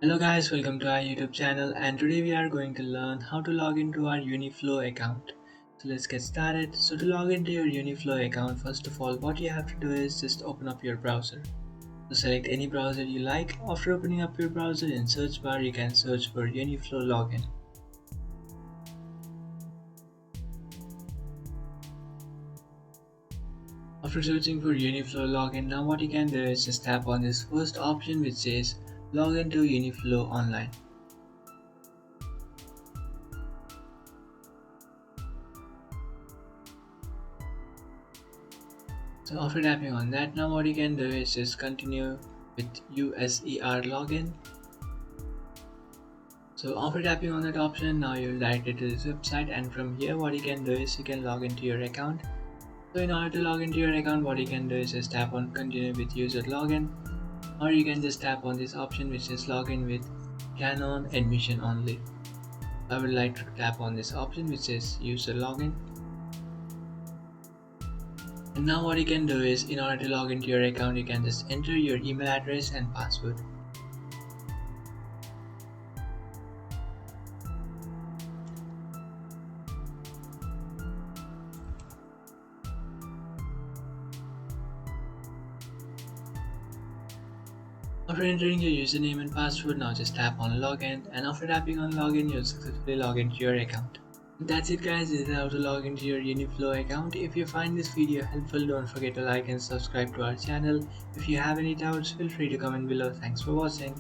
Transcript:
Hello guys, welcome to our YouTube channel, and today we are going to learn how to log into our uniFLOW account. So let's get started. So to log into your uniFLOW account, first of all what you have to do is just open up your browser. So select any browser you like. After opening up your browser, in search bar you can search for uniFLOW login. After searching for uniFLOW login, now what you can do is just tap on this first option which says login to uniFLOW online. So after tapping on that, now what you can do is just continue with USER login. So after tapping on that option, now you'll directed to this website, and from here what you can do is you can log into your account. So in order to log into your account, what you can do is just tap on continue with user login, or you can just tap on this option which says login with Canon admission only. I would like to tap on this option which says user login. And now what you can do is, in order to log into your account, you can just enter your email address and password. After entering your username and password, now just tap on login, and after tapping on login, you'll successfully log into your account. That's it guys, this is how to log into your uniFLOW account. If you find this video helpful, don't forget to like and subscribe to our channel. If you have any doubts, feel free to comment below. Thanks for watching.